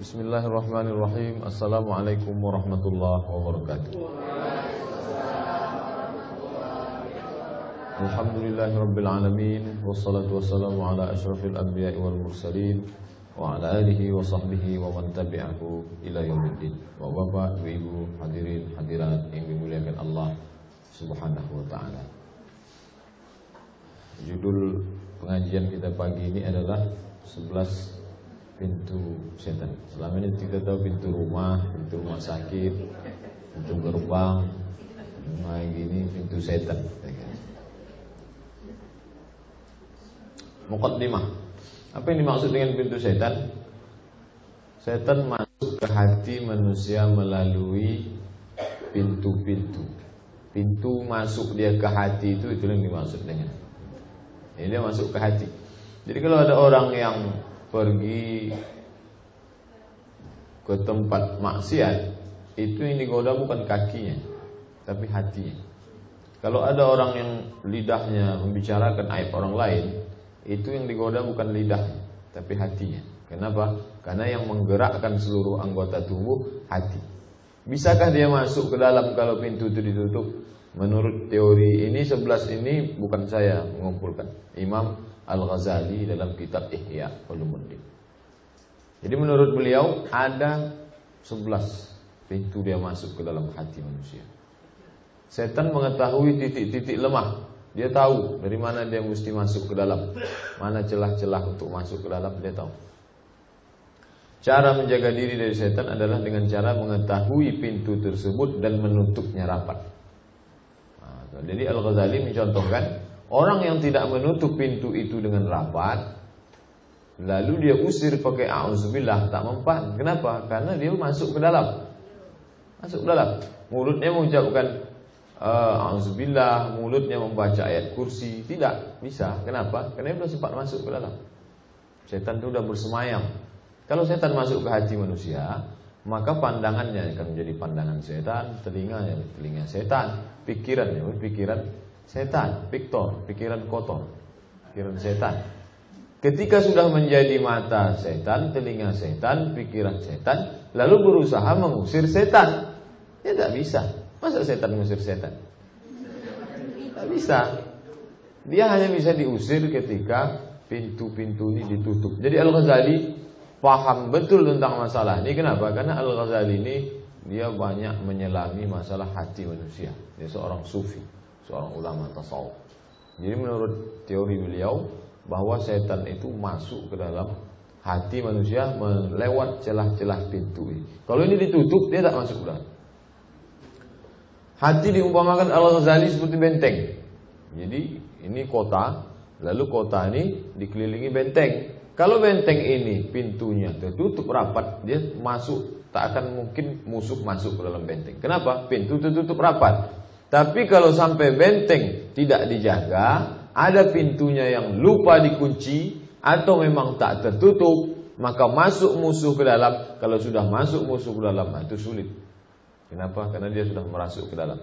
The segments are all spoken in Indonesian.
Bismillahirrahmanirrahim. Assalamualaikum warahmatullahi wabarakatuh. Alhamdulillahirabbil alamin, wassalatu wassalamu ala asyrafil anbiya'i wal mursalin wa ala alihi wa sahbihi wa man tabi'ahu ila yaumiddin. Wa Bapak, Ibu, hadirin hadirat yang dimuliakan Allah Subhanahu wa taala. Judul pengajian kita pagi ini adalah 11 pintu setan. Selama ini kita tahu pintu rumah sakit, pintu gerbang, nah gini pintu setan. Muqaddimah. Apa yang dimaksud dengan pintu setan? Setan masuk ke hati manusia melalui pintu-pintu. Pintu masuk dia ke hati itu yang dimaksud dengan. Ini dia masuk ke hati. Jadi kalau ada orang yang pergi ke tempat maksiat, itu yang digoda bukan kakinya, tapi hatinya. Kalau ada orang yang lidahnya membicarakan aib orang lain, itu yang digoda bukan lidahnya, tapi hatinya. Kenapa? Karena yang menggerakkan seluruh anggota tubuh hati. Bisakah dia masuk ke dalam kalau pintu itu ditutup? Menurut teori ini 11 ini bukan saya mengumpulkan, Imam Al-Ghazali dalam kitab Ihya Ulumuddin. Jadi menurut beliau ada 11 pintu dia masuk ke dalam hati manusia. Setan mengetahui titik-titik lemah. Dia tahu dari mana dia mesti masuk ke dalam, mana celah-celah untuk masuk ke dalam, dia tahu. Cara menjaga diri dari setan adalah dengan cara mengetahui pintu tersebut dan menutupnya rapat. Jadi Al-Ghazali mencontohkan orang yang tidak menutup pintu itu dengan rapat, lalu dia usir pakai a'udzubillah, tak mempan. Kenapa? Karena dia masuk ke dalam. Masuk ke dalam. Mulutnya mengucapkan a'udzubillah, mulutnya membaca ayat kursi, tidak bisa. Kenapa? Karena dia sudah sempat masuk ke dalam. Setan itu sudah bersemayam. Kalau setan masuk ke hati manusia, maka pandangannya akan menjadi pandangan setan, telinganya telinga setan, pikirannya pikiran setan, pikiran kotor, pikiran setan. Ketika sudah menjadi mata setan, telinga setan, pikiran setan, lalu berusaha mengusir setan, ya tak bisa. Masa setan mengusir setan? Tak bisa. Dia hanya bisa diusir ketika pintu-pintu ini ditutup. Jadi Al-Ghazali paham betul tentang masalah ini. Kenapa? Karena Al-Ghazali ini dia banyak menyelami masalah hati manusia. Dia seorang sufi, seorang ulama tasawuf. Jadi menurut teori beliau bahwa setan itu masuk ke dalam hati manusia melewat celah-celah pintu ini. Kalau ini ditutup, dia tak masuk ke dalam. Hati diumpamakan Al-Ghazali seperti benteng. Jadi ini kota, lalu kota ini dikelilingi benteng. Kalau benteng ini pintunya tertutup rapat, dia masuk, tak akan mungkin musuh masuk ke dalam benteng. Kenapa? Pintu tertutup rapat. Tapi kalau sampai benteng tidak dijaga, ada pintunya yang lupa dikunci atau memang tak tertutup, maka masuk musuh ke dalam. Kalau sudah masuk musuh ke dalam, itu sulit. Kenapa? Karena dia sudah merasuk ke dalam.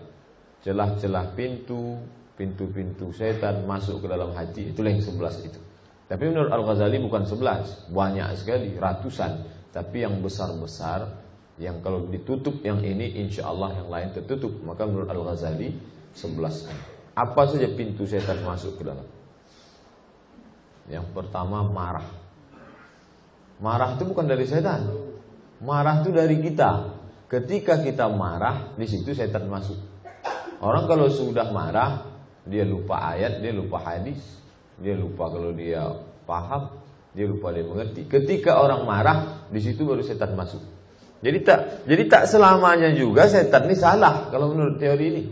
Celah-celah pintu-pintu setan masuk ke dalam hati. Itulah yang 11 itu. Tapi menurut Al-Ghazali bukan 11, banyak sekali, ratusan. Tapi yang besar-besar, yang kalau ditutup yang ini, insya Allah yang lain tertutup. Maka menurut Al-Ghazali 11. Apa saja pintu setan masuk ke dalam? Yang pertama marah. Marah itu bukan dari setan. Marah itu dari kita. Ketika kita marah, di situ setan masuk. Orang kalau sudah marah, dia lupa ayat, dia lupa hadis, dia lupa kalau dia paham, dia lupa dia mengerti. Ketika orang marah, di situ baru setan masuk. Jadi tak selamanya juga setan ini salah kalau menurut teori ini.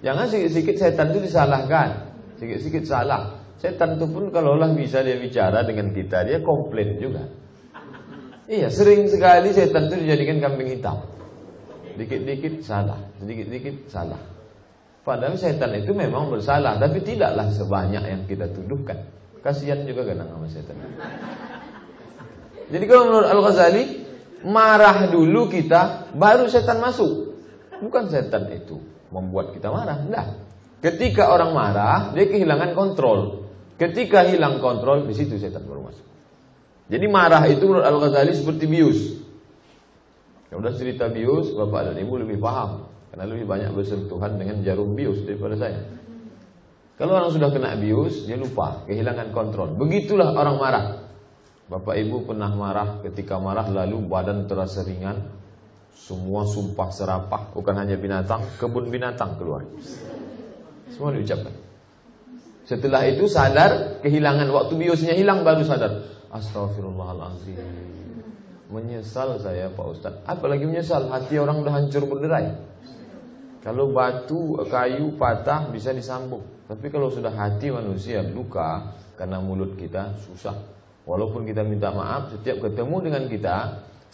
Jangan sikit-sikit setan itu disalahkan, sikit-sikit salah. Setan itu pun kalaulah bisa dia bicara dengan kita, dia komplain juga. Iya, sering sekali setan itu dijadikan kambing hitam. Dikit-dikit salah, sedikit-dikit salah. Padahal setan itu memang bersalah, tapi tidaklah sebanyak yang kita tuduhkan. Kasihan juga kadang sama setan. Jadi kalau menurut Al-Ghazali, marah dulu kita, baru setan masuk. Bukan setan itu membuat kita marah, enggak. Ketika orang marah, dia kehilangan kontrol. Ketika hilang kontrol, di situ setan baru masuk. Jadi marah itu menurut Al-Ghazali seperti bius. Kalau udah cerita bius, bapak dan ibu lebih paham, karena lebih banyak bersentuhan dengan jarum bius daripada saya. Kalau orang sudah kena bius, dia lupa, kehilangan kontrol. Begitulah orang marah. Bapak ibu pernah marah, ketika marah lalu badan terasa ringan, semua sumpah serapah, bukan hanya binatang, kebun binatang keluar. Semua diucapkan. Setelah itu sadar, kehilangan, waktu biusnya hilang baru sadar. Astagfirullahaladzim, menyesal saya Pak Ustaz. Apalagi menyesal, hati orang udah hancur berderai. Kalau batu, kayu patah bisa disambung, tapi kalau sudah hati manusia luka karena mulut kita, susah. Walaupun kita minta maaf, setiap ketemu dengan kita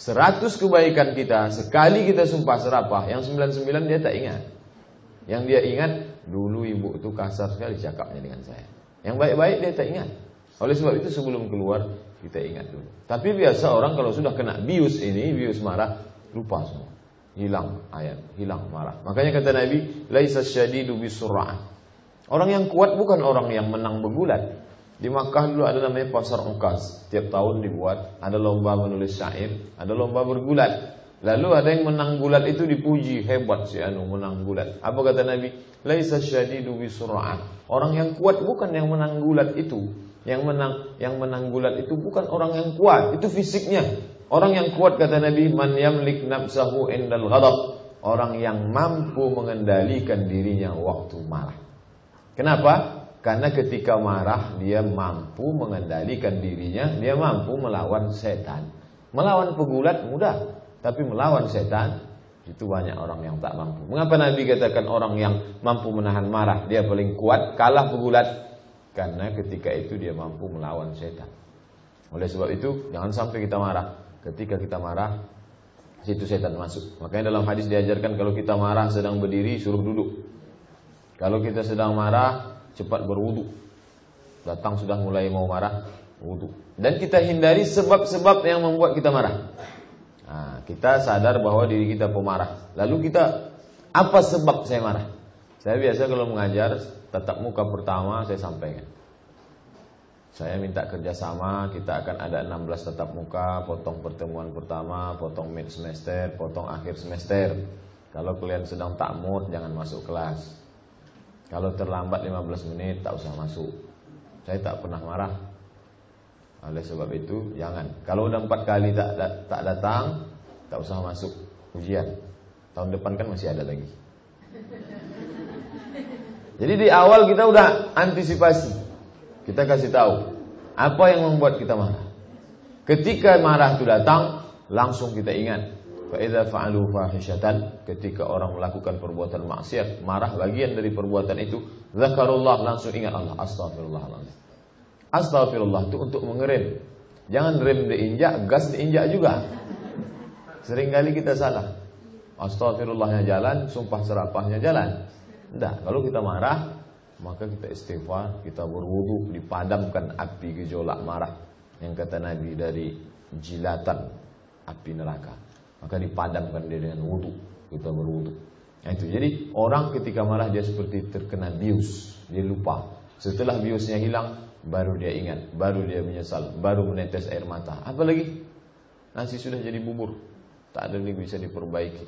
100 kebaikan kita, sekali kita sumpah serapah, yang 99 dia tak ingat. Yang dia ingat, dulu ibu itu kasar sekali cakapnya dengan saya. Yang baik-baik dia tak ingat. Oleh sebab itu sebelum keluar kita ingat dulu. Tapi biasa orang kalau sudah kena bius ini, bius marah, lupa semua. Hilang ayat, hilang marah. Makanya kata Nabi, laisa syadidu bisur'ah. Orang yang kuat bukan orang yang menang bergulat. Di Makkah dulu ada namanya pasar Ukaz. Tiap tahun dibuat, ada lomba menulis syair, ada lomba bergulat. Lalu ada yang menang gulat itu dipuji, hebat si anu menang gulat. Apa kata Nabi? Laisa syadidu bisur'ah. Orang yang kuat bukan yang menang gulat itu. Yang menang gulat itu bukan orang yang kuat, itu fisiknya. Orang yang kuat kata Nabi, man yamlik nafsahu indal ghadab. Orang yang mampu mengendalikan dirinya waktu marah. Kenapa? Karena ketika marah dia mampu mengendalikan dirinya, dia mampu melawan setan. Melawan pegulat mudah, tapi melawan setan itu banyak orang yang tak mampu. Mengapa Nabi katakan orang yang mampu menahan marah dia paling kuat, kalah pegulat? Karena ketika itu dia mampu melawan setan. Oleh sebab itu jangan sampai kita marah. Ketika kita marah, situ setan masuk. Makanya dalam hadis diajarkan kalau kita marah sedang berdiri suruh duduk. Kalau kita sedang marah cepat berwudu. Datang sudah mulai mau marah, wudu. Dan kita hindari sebab-sebab yang membuat kita marah. Nah, kita sadar bahwa diri kita pemarah. Lalu kita, apa sebab saya marah? Saya biasa kalau mengajar tatap muka pertama saya sampaikan. Saya minta kerjasama, kita akan ada 16 tatap muka, potong pertemuan pertama, potong mid semester, potong akhir semester. Kalau kalian sedang tak mood, jangan masuk kelas. Kalau terlambat 15 menit, tak usah masuk. Saya tak pernah marah. Oleh sebab itu, jangan. Kalau udah 4 kali tak datang, tak usah masuk ujian. Tahun depan kan masih ada lagi. Jadi di awal kita udah antisipasi. Kita kasih tahu apa yang membuat kita marah. Ketika marah itu datang, langsung kita ingat. Fa idza fa'alu fahishatan, ketika orang melakukan perbuatan maksiat, marah bagian dari perbuatan itu, zakarullah, langsung ingat Allah. Astagfirullahaladzim. Astagfirullah itu untuk mengerem. Jangan rem diinjak, gas diinjak juga. Seringkali kita salah. Astagfirullahnya jalan, sumpah serapahnya jalan. Tidak, kalau kita marah, maka kita istighfar, kita berwudu, dipadamkan api gejolak marah. Yang kata Nabi dari jilatan api neraka. Maka dipadamkan dia dengan wudu, kita berwudu. Nah, itu. Jadi orang ketika marah dia seperti terkena bius, dia lupa. Setelah biusnya hilang, baru dia ingat, baru dia menyesal, baru menetes air mata. Apalagi nasi sudah jadi bubur, tak ada lagi bisa diperbaiki.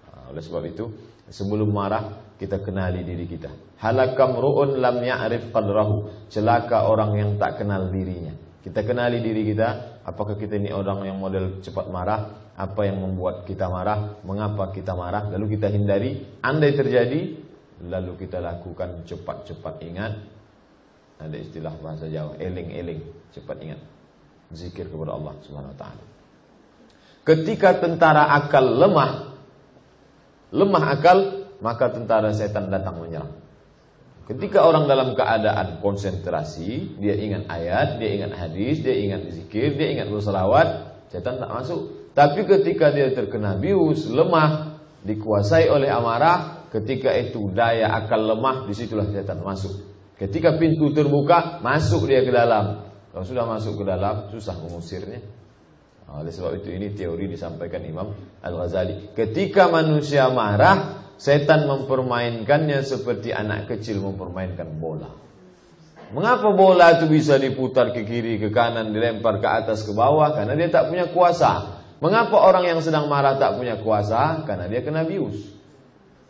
Nah, oleh sebab itu, sebelum marah kita kenali diri kita. Halakam ru'un lam ya'rif qadrahu. Celaka orang yang tak kenal dirinya. Kita kenali diri kita. Apakah kita ini orang yang model cepat marah? Apa yang membuat kita marah? Mengapa kita marah? Lalu kita hindari. Andai terjadi, lalu kita lakukan cepat-cepat ingat. Ada istilah bahasa Jawa, eling-eling, cepat ingat. Zikir kepada Allah Subhanahu wa taala. Ketika tentara akal lemah akal, maka tentara setan datang menyerang. Ketika orang dalam keadaan konsentrasi, dia ingat ayat, dia ingat hadis, dia ingat zikir, dia ingat berselawat, setan tak masuk. Tapi ketika dia terkena bius, lemah, dikuasai oleh amarah, ketika itu daya akal lemah, disitulah setan masuk. Ketika pintu terbuka, masuk dia ke dalam. Kalau sudah masuk ke dalam, susah mengusirnya. Oleh sebab itu ini teori disampaikan Imam Al-Ghazali. Ketika manusia marah, setan mempermainkannya seperti anak kecil mempermainkan bola. Mengapa bola itu bisa diputar ke kiri, ke kanan, dilempar ke atas, ke bawah? Karena dia tak punya kuasa. Mengapa orang yang sedang marah tak punya kuasa? Karena dia kena bius.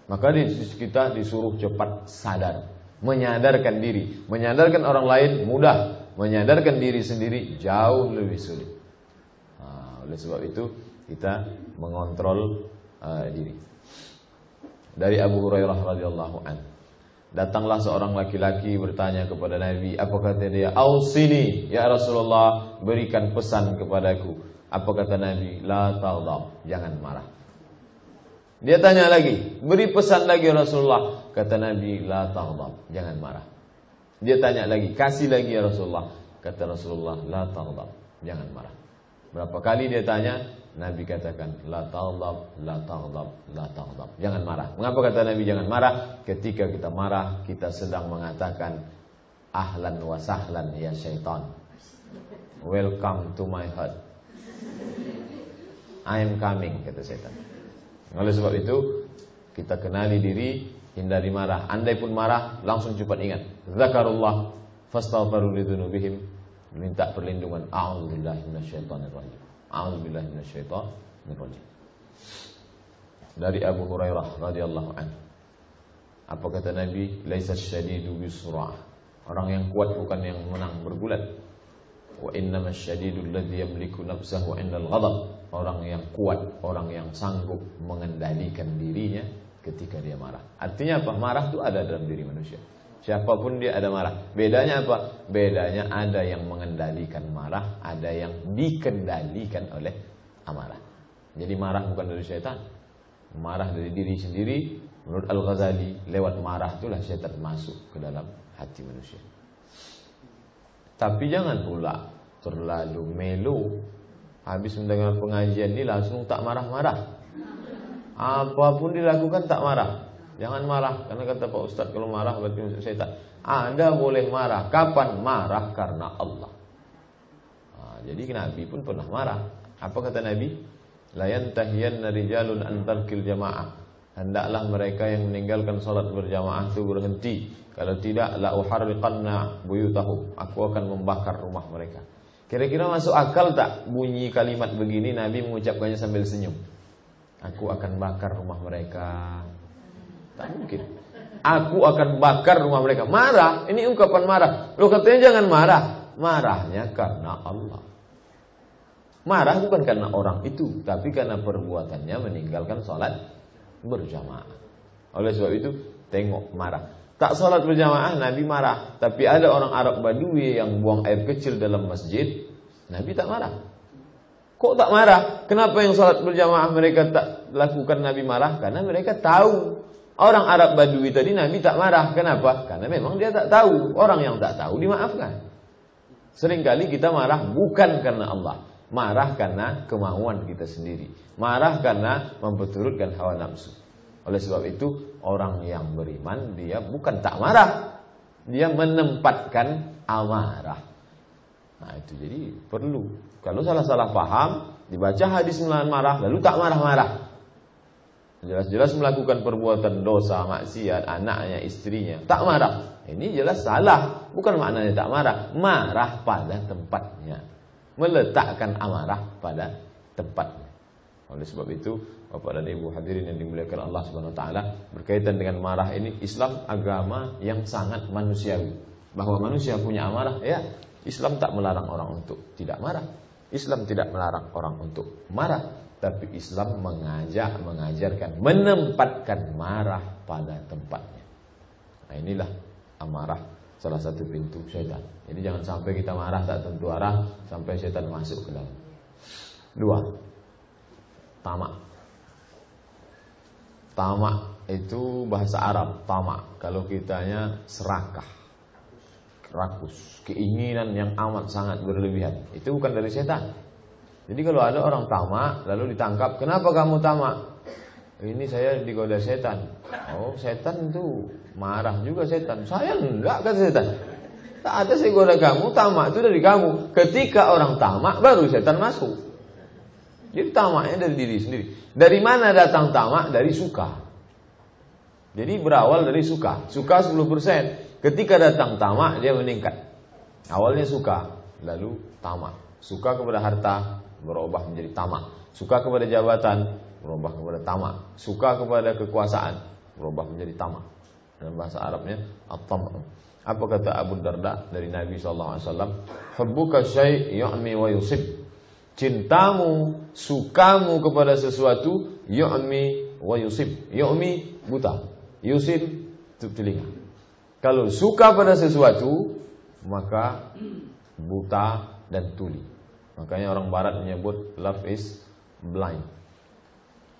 Maka kita disuruh cepat sadar, menyadarkan diri. Menyadarkan orang lain mudah, menyadarkan diri sendiri jauh lebih sulit. Oleh sebab itu kita mengontrol diri. Dari Abu Hurairah radhiyallahu anhu, datanglah seorang laki-laki bertanya kepada Nabi. Apa kata dia? Ausini ya Rasulullah, berikan pesan kepadaku. Apa kata Nabi? La taghdab, jangan marah. Dia tanya lagi, beri pesan lagi ya Rasulullah. Kata Nabi, la taghdab, jangan marah. Dia tanya lagi, kasih lagi ya Rasulullah. Kata Rasulullah, la taghdab, jangan marah. Berapa kali dia tanya, Nabi katakan, la taghdab, la taghdab, la taghdab, jangan marah. Mengapa kata Nabi jangan marah? Ketika kita marah, kita sedang mengatakan, ahlan wa sahlan ya syaitan, welcome to my heart, I am coming, kata setan. Oleh sebab itu kita kenali diri, hindari marah. Andai pun marah, langsung cepat ingat, zakarullah fastaghfiru lidzunubihim, minta perlindungan. A'udzubillahi minasyaitonir rajim. A'udzubillahi minasyaitonir rajim. Dari Abu Hurairah radhiyallahu anhu, apa kata Nabi? Laisa syadidu bisur'ah. Orang yang kuat bukan yang menang bergulat. Wa innamas syadidul ladzi yamliku nafsahu 'indal ghadab. Orang yang kuat, orang yang sanggup mengendalikan dirinya ketika dia marah. Artinya apa? Marah itu ada dalam diri manusia. Siapapun dia ada marah. Bedanya apa? Bedanya ada yang mengendalikan marah, ada yang dikendalikan oleh amarah. Jadi marah bukan dari syaitan, marah dari diri sendiri. Menurut Al-Ghazali, lewat marah itulah syaitan masuk ke dalam hati manusia. Tapi jangan pula terlalu melo. Habis mendengar pengajian ini langsung tak marah-marah. Apapun dilakukan tak marah. Jangan marah, karena kata Pak Ustadz kalau marah berarti masuk syaitan. Anda boleh marah. Kapan? Marah karena Allah. Jadi Nabi pun pernah marah. Apa kata Nabi? La yantahiyanna rijalun an tarkil jamaah. Hendaklah mereka yang meninggalkan salat berjamaah itu berhenti. Kalau tidak, la uharriqanna buyutahum. Aku akan membakar rumah mereka. Kira-kira masuk akal tak bunyi kalimat begini Nabi mengucapkannya sambil senyum? Aku akan bakar rumah mereka. Tak mungkin. Aku akan bakar rumah mereka. Marah, ini ungkapan marah. Loh katanya jangan marah. Marahnya karena Allah. Marah bukan karena orang itu, tapi karena perbuatannya meninggalkan salat berjamaah. Oleh sebab itu, tengok marah. Tak salat berjamaah, Nabi marah. Tapi ada orang Arab Badui yang buang air kecil dalam masjid, Nabi tak marah. Kok tak marah? Kenapa yang salat berjamaah mereka tak lakukan, Nabi marah? Karena mereka tahu. Orang Arab Badui tadi Nabi tak marah. Kenapa? Karena memang dia tak tahu. Orang yang tak tahu dimaafkan. Seringkali kita marah bukan karena Allah. Marah karena kemauan kita sendiri. Marah karena memperturutkan hawa nafsu. Oleh sebab itu, orang yang beriman dia bukan tak marah, dia menempatkan amarah. Nah itu jadi perlu. Kalau salah-salah paham, dibaca hadis menahan marah, lalu tak marah-marah. Jelas-jelas melakukan perbuatan dosa, maksiat, anaknya, istrinya, tak marah. Ini jelas salah. Bukan maknanya tak marah, marah pada tempatnya. Meletakkan amarah pada tempatnya. Oleh sebab itu, Bapak dan Ibu hadirin yang dimuliakan Allah Subhanahu wa taala, berkaitan dengan marah ini, Islam agama yang sangat manusiawi. Bahwa manusia punya amarah, ya, Islam tak melarang orang untuk tidak marah. Islam tidak melarang orang untuk marah, tapi Islam mengajarkan menempatkan marah pada tempatnya. Nah, inilah amarah, salah satu pintu syaitan. Jadi jangan sampai kita marah tak tentu arah sampai syaitan masuk ke dalam. 2. Tamak. Tamak itu bahasa Arab, tamak. Kalau kitanya serakah, rakus, keinginan yang amat sangat berlebihan. Itu bukan dari setan. Jadi kalau ada orang tamak lalu ditangkap, kenapa kamu tamak? Ini saya digoda setan. Oh, setan itu marah juga setan. Saya enggak, kata setan. Tak ada saya goda kamu, tamak itu dari kamu. Ketika orang tamak baru setan masuk. Jadi tamaknya dari diri sendiri. Dari mana datang tamak? Dari suka. Jadi berawal dari suka. Suka 10%. Ketika datang tamak dia meningkat. Awalnya suka, lalu tamak. Suka kepada harta, berubah menjadi tamak. Suka kepada jabatan, berubah kepada tamak. Suka kepada kekuasaan, berubah menjadi tamak. Dalam bahasa Arabnya at-tam'. Apa kata Abu Darda dari Nabi SAW? Hubbuka syai' yu'mi wa yusib. Cintamu, sukamu kepada sesuatu, yu'mi wa yusib. Yu'mi buta, yusib tutup telinga. Kalau suka pada sesuatu, maka buta dan tuli. Makanya orang barat menyebut love is blind.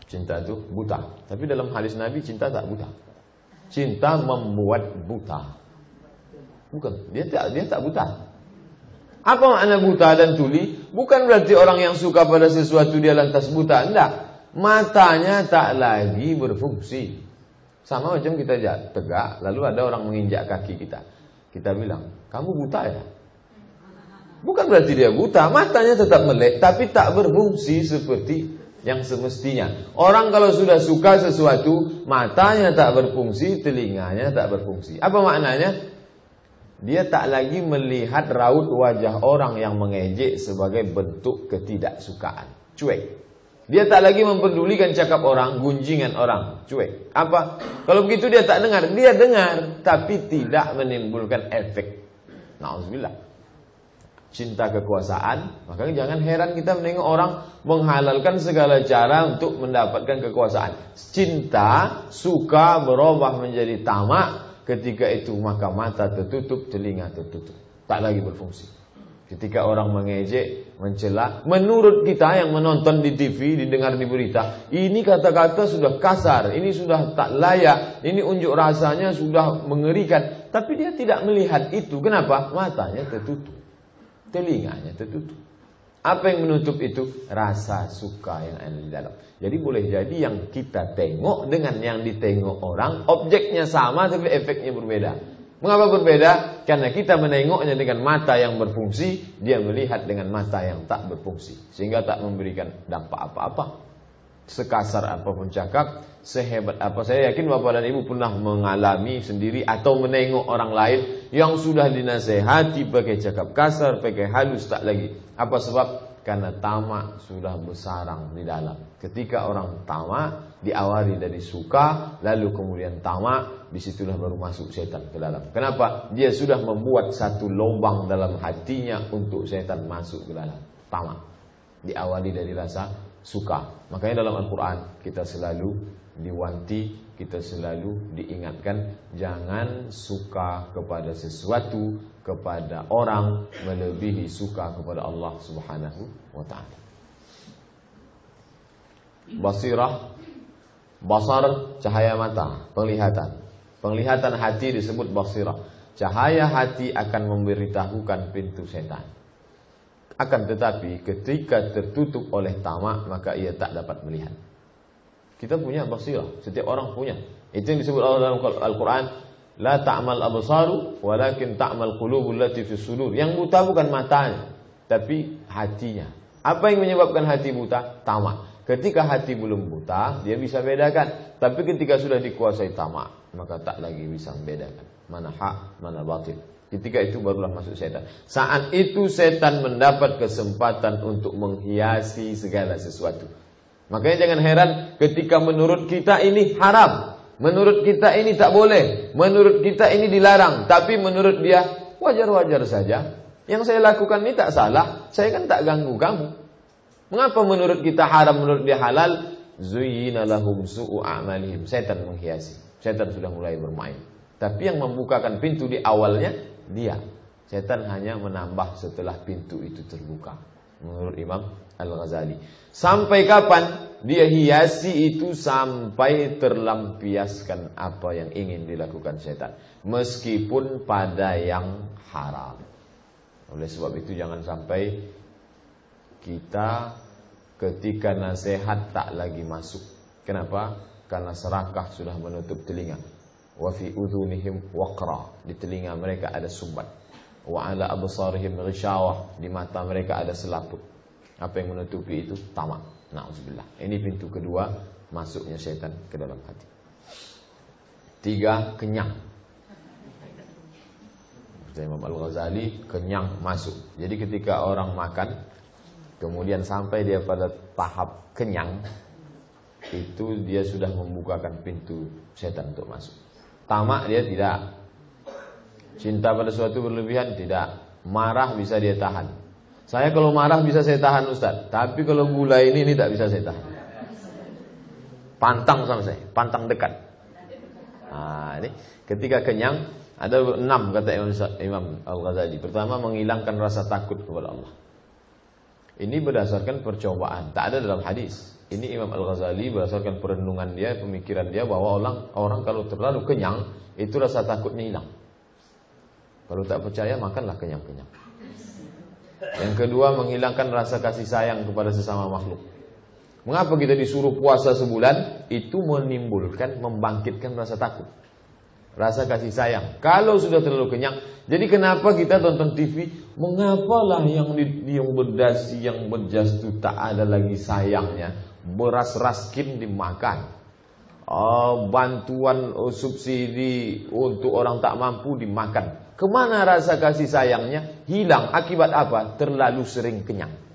Cinta itu buta. Tapi dalam hadis Nabi, cinta tak buta. Cinta membuat buta. Bukan, dia tak buta. Apa makna buta dan tuli? Bukan berarti orang yang suka pada sesuatu dia lantas buta. Enggak. Matanya tak lagi berfungsi. Sama macam kita tegak, lalu ada orang menginjak kaki kita. Kita bilang, kamu buta ya? Bukan berarti dia buta, matanya tetap melek, tapi tak berfungsi seperti yang semestinya. Orang kalau sudah suka sesuatu, matanya tak berfungsi, telinganya tak berfungsi. Apa maknanya? Dia tak lagi melihat raut wajah orang yang mengejek sebagai bentuk ketidaksukaan. Cuek. Dia tak lagi memperdulikan cakap orang, gunjingan orang. Cuek. Apa? Kalau begitu dia tak dengar. Dia dengar, tapi tidak menimbulkan efek. Na'udzubillah. Cinta kekuasaan, maka jangan heran kita menengok orang menghalalkan segala cara untuk mendapatkan kekuasaan. Cinta, suka berubah menjadi tamak. Ketika itu maka mata tertutup, telinga tertutup, tak lagi berfungsi. Ketika orang mengejek, mencela, menurut kita yang menonton di TV, didengar di berita, ini kata-kata sudah kasar, ini sudah tak layak, ini unjuk rasanya sudah mengerikan. Tapi dia tidak melihat itu. Kenapa? Matanya tertutup, telinganya tertutup. Apa yang menutup itu? Rasa suka yang ada di dalam. Jadi boleh jadi yang kita tengok dengan yang ditengok orang, objeknya sama tapi efeknya berbeda. Mengapa berbeda? Karena kita menengoknya dengan mata yang berfungsi, dia melihat dengan mata yang tak berfungsi, sehingga tak memberikan dampak apa-apa. Sekasar apapun cakap, sehebat apa, saya yakin Bapak dan Ibu pernah mengalami sendiri atau menengok orang lain yang sudah dinasehati pakai cakap kasar, pakai halus, tak lagi. Apa sebab? Karena tamak sudah bersarang di dalam. Ketika orang tamak diawali dari suka, lalu kemudian tamak, disitulah baru masuk setan ke dalam. Kenapa? Dia sudah membuat satu lubang dalam hatinya untuk setan masuk ke dalam. Tamak diawali dari rasa suka. Makanya dalam Al-Quran kita selalu diwanti, kita selalu diingatkan, jangan suka kepada sesuatu, kepada orang melebihi suka kepada Allah Subhanahu wa ta'ala. Basirah, basar, cahaya mata, penglihatan. Penglihatan hati disebut basirah. Cahaya hati akan memberitahukan pintu setan. Akan tetapi ketika tertutup oleh tamak, maka ia tak dapat melihat. Kita punya basirah, setiap orang punya. Itu yang disebut Allah dalam Al-Quran, la ta'mal absaru walakin ta'mal qulubul lati fis sudur. Yang buta bukan matanya, tapi hatinya. Apa yang menyebabkan hati buta? Tamak. Ketika hati belum buta, dia bisa bedakan. Tapi ketika sudah dikuasai tamak, maka tak lagi bisa membedakan mana hak, mana batil. Ketika itu barulah masuk setan. Saat itu setan mendapat kesempatan untuk menghiasi segala sesuatu. Makanya jangan heran ketika menurut kita ini haram, menurut kita ini tak boleh, menurut kita ini dilarang, tapi menurut dia wajar-wajar saja. Yang saya lakukan ini tak salah, saya kan tak ganggu kamu. Mengapa menurut kita haram, menurut dia halal? Zuyyina lahum su'u a'malihim. Setan menghiasi. Setan sudah mulai bermain. Tapi yang membukakan pintu di awalnya dia. Setan hanya menambah setelah pintu itu terbuka. Menurut Imam Al-Ghazali. Sampai kapan? Dia hiasi itu sampai terlampiaskan apa yang ingin dilakukan setan. Meskipun pada yang haram. Oleh sebab itu jangan sampai kita ketika nasihat tak lagi masuk. Kenapa? Karena serakah sudah menutup telinga. Wa fi udhunihim waqra, di telinga mereka ada sumbat. Wa ala absarihim ghishawah, di mata mereka ada selaput. Apa yang menutupi itu? Tamak. Na'udzubillah. Ini pintu kedua masuknya setan ke dalam hati. 3, kenyang. Imam Al-Ghazali, kenyang masuk. Jadi ketika orang makan, kemudian sampai dia pada tahap kenyang, itu dia sudah membukakan pintu setan untuk masuk. Tamak dia tidak, cinta pada sesuatu berlebihan tidak, marah bisa dia tahan. Saya kalau marah bisa saya tahan Ustaz, tapi kalau gula ini tak bisa saya tahan. Pantang sama saya, pantang dekat. Nah, ini ketika kenyang ada 6 kata Imam Al-Ghazali. Pertama, menghilangkan rasa takut kepada Allah. Ini berdasarkan percobaan, tak ada dalam hadis. Ini Imam Al-Ghazali berdasarkan perenungan dia, pemikiran dia bahwa orang kalau terlalu kenyang itu rasa takutnya hilang. Kalau tak percaya makanlah kenyang-kenyang. Yang kedua, menghilangkan rasa kasih sayang kepada sesama makhluk. Mengapa kita disuruh puasa sebulan? Itu menimbulkan, membangkitkan rasa takut, rasa kasih sayang. Kalau sudah terlalu kenyang, jadi kenapa kita tonton TV? Mengapalah yang berdasi, yang berjas itu tak ada lagi sayangnya. Beras raskin dimakan, bantuan subsidi untuk orang tak mampu dimakan. Kemana rasa kasih sayangnya? Hilang. Akibat apa? Terlalu sering kenyang.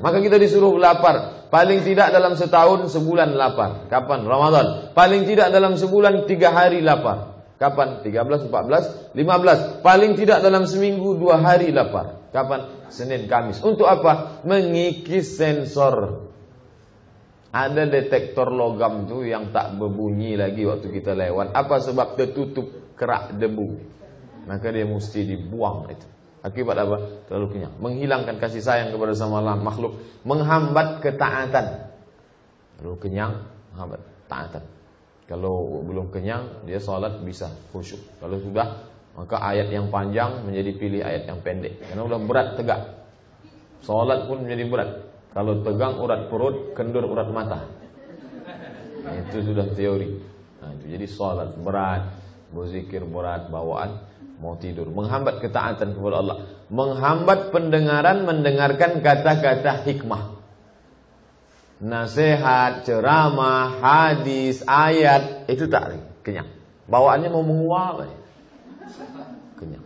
Maka kita disuruh lapar. Paling tidak dalam setahun sebulan lapar. Kapan? Ramadan. Paling tidak dalam sebulan 3 hari lapar. Kapan? 13, 14, 15. Paling tidak dalam seminggu 2 hari lapar. Kapan? Senin, Kamis. Untuk apa? Mengikis sensor. Ada detektor logam tuh yang tak berbunyi lagi waktu kita lewat. Apa sebab? Tertutup kerak debu. Maka dia mesti dibuang itu. Akibat apa? Terlalu kenyang. Menghilangkan kasih sayang kepada sama makhluk. Menghambat ketaatan. Terlalu kenyang, menghambat ketaatan. Kalau belum kenyang, dia salat bisa khusyuk. Kalau sudah, maka ayat yang panjang menjadi pilih ayat yang pendek. Karena sudah berat tegak. Salat pun menjadi berat. Kalau tegang urat perut, kendur urat mata. Itu sudah teori. Nah, itu jadi salat berat, berzikir berat, bawaan mau tidur, menghambat ketaatan kepada Allah, menghambat pendengaran, mendengarkan kata-kata hikmah, nasihat, ceramah, hadis, ayat, itu tak kenyang. Bawaannya mau menguap, kenyang.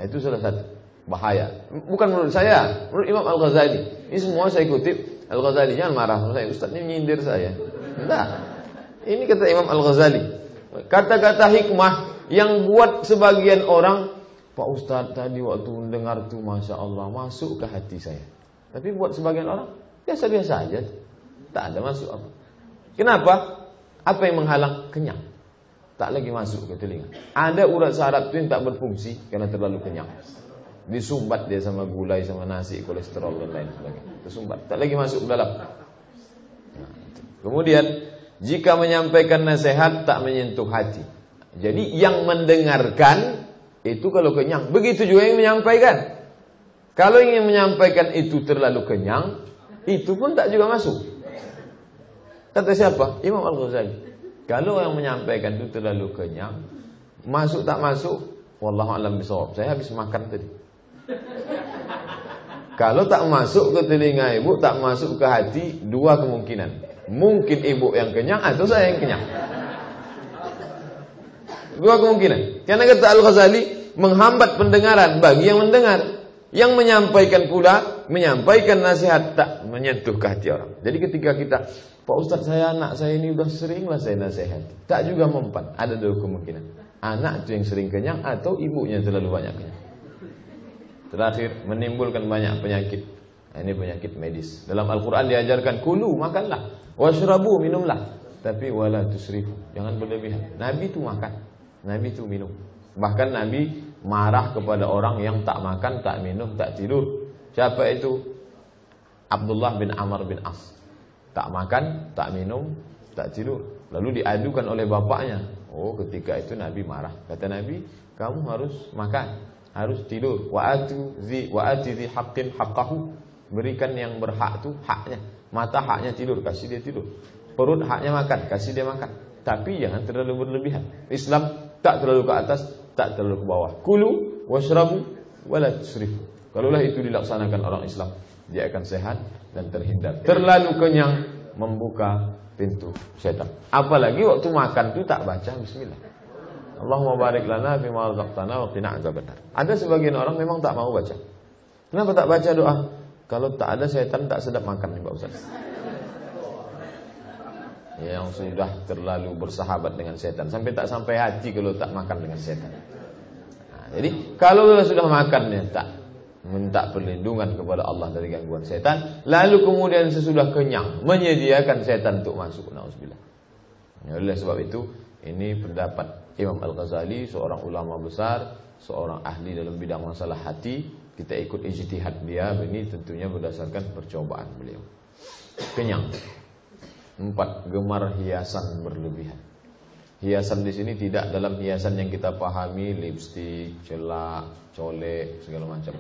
Itu salah satu bahaya. Bukan menurut saya, menurut Imam Al-Ghazali. Ini semua saya kutip Al-Ghazali. Jangan marah sama saya, Ustaz ini nyindir saya. Tidak. Ini kata Imam Al-Ghazali. Kata-kata hikmah yang buat sebagian orang, Pak Ustaz tadi waktu mendengar tuh Masya Allah masuk ke hati saya. Tapi buat sebagian orang biasa-biasa aja, tak ada masuk apa. Kenapa? Apa yang menghalang? Kenyang, tak lagi masuk ke telinga. Ada urat saraf itu yang tak berfungsi karena terlalu kenyang. Disumbat dia sama gulai, sama nasi, kolesterol dan lain sebagainya. Tersumbat, tak lagi masuk ke dalam. Nah, kemudian jika menyampaikan nasihat tak menyentuh hati. Jadi yang mendengarkan itu kalau kenyang, begitu juga yang menyampaikan. Kalau yang menyampaikan itu terlalu kenyang, itu pun tak juga masuk. Kata siapa? Imam Al-Ghazali. Kalau yang menyampaikan itu terlalu kenyang, masuk tak masuk, wallahu a'lam bishawab. Saya habis makan tadi. Kalau tak masuk ke telinga ibu, tak masuk ke hati, 2 kemungkinan. Mungkin ibu yang kenyang atau saya yang kenyang. 2 kemungkinan. Karena kata Al-Ghazali, menghambat pendengaran bagi yang mendengar. Yang menyampaikan pula, menyampaikan nasihat tak menyentuh ke hati orang. Jadi ketika kita, Pak Ustaz anak saya ini udah sering lah saya nasihati, tak juga mempan. Ada 2 kemungkinan. Anak itu yang sering kenyang atau ibunya terlalu banyak kenyang. Terakhir, menimbulkan banyak penyakit. Nah, ini penyakit medis. Dalam Al-Quran diajarkan, kulu, makanlah, washrabu, minumlah. Tapi wala tusrifu, jangan berlebihan. Nabi itu makan, Nabi itu minum. Bahkan Nabi marah kepada orang yang tak makan, tak minum, tak tidur. Siapa itu? Abdullah bin Amr bin As. Tak makan, tak minum, tak tidur. Lalu diadukan oleh bapaknya. Oh, ketika itu Nabi marah. Kata Nabi, kamu harus makan, harus tidur. Wa ati dzi haqqin haqqahu. Berikan yang berhak itu haknya. Mata haknya tidur, kasih dia tidur. Perut haknya makan, kasih dia makan. Tapi jangan terlalu berlebihan. Islam tak terlalu ke atas, tak terlalu ke bawah. Kulu washrabu wala tusrifu. Kalaulah itu dilaksanakan orang Islam, dia akan sehat dan terhindar. Terlalu kenyang membuka pintu setan. Apalagi waktu makan itu tak baca bismillah. Allahumma barik lana fima razaqtana wa qina azabannar. Ada sebagian orang memang tak mau baca. Kenapa tak baca doa? Kalau tak ada setan tak sedap makan nih Pak Ustaz. Yang sudah terlalu bersahabat dengan setan, sampai tak sampai hati kalau tak makan dengan setan. Nah, jadi kalau sudah makan ya tak minta perlindungan kepada Allah dari gangguan setan, lalu kemudian sesudah kenyang menyediakan setan untuk masuk. Nauzubillah. Ya, oleh sebab itu ini pendapat Imam Al-Ghazali, seorang ulama besar, seorang ahli dalam bidang masalah hati. Kita ikut ijtihad dia, ini tentunya berdasarkan percobaan beliau. Kenyang. 4, gemar hiasan berlebihan. Hiasan di sini tidak dalam hiasan yang kita pahami, lipstik, celak, colek, segala macam.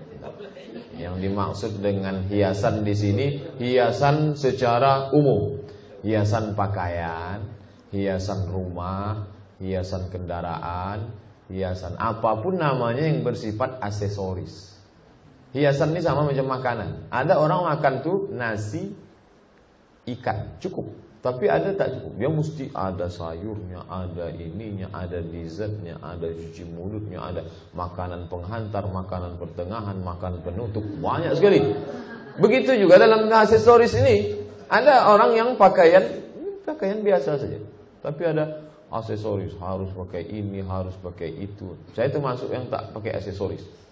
Yang dimaksud dengan hiasan di sini, hiasan secara umum. Hiasan pakaian, hiasan rumah, hiasan kendaraan, hiasan apapun namanya yang bersifat aksesoris. Hiasan ini sama macam makanan. Ada orang makan tuh nasi, ikan, cukup. Tapi ada tak cukup. Dia mesti ada sayurnya, ada ininya, ada dessertnya, ada cuci mulutnya, ada makanan penghantar, makanan pertengahan, makanan penutup. Banyak sekali. Begitu juga dalam aksesoris ini. Ada orang yang pakaian biasa saja. Tapi ada aksesoris, harus pakai ini, harus pakai itu. Saya termasuk yang tak pakai aksesoris.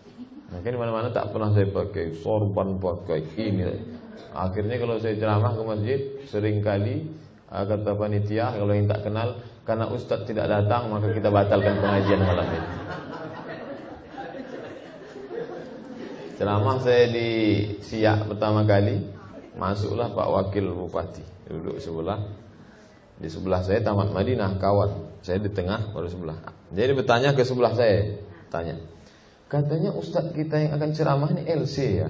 Mungkin mana-mana tak pernah saya pakai sorban, pakai ini. Akhirnya kalau saya ceramah ke masjid, seringkali kata panitia, kalau yang tak kenal, karena ustaz tidak datang, maka kita batalkan pengajian malam ini. Ceramah saya di Siak pertama kali, masuklah Pak Wakil Bupati, duduk sebelah. Di sebelah saya Taman Madinah, kawan. Saya di tengah, baru sebelah. Jadi bertanya ke sebelah saya, tanya. Katanya ustaz kita yang akan ceramah ini LC ya.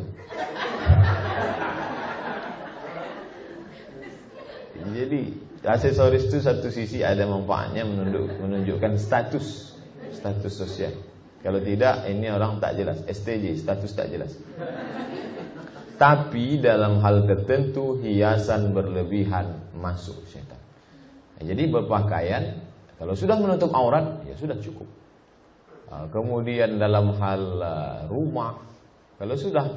Jadi aksesoris itu satu sisi ada manfaatnya, menunjukkan status sosial. Kalau tidak ini orang tak jelas, STJ, status tak jelas. Tapi dalam hal tertentu hiasan berlebihan masuk setan. Jadi berpakaian kalau sudah menutup aurat ya sudah cukup. Kemudian dalam hal rumah, kalau sudah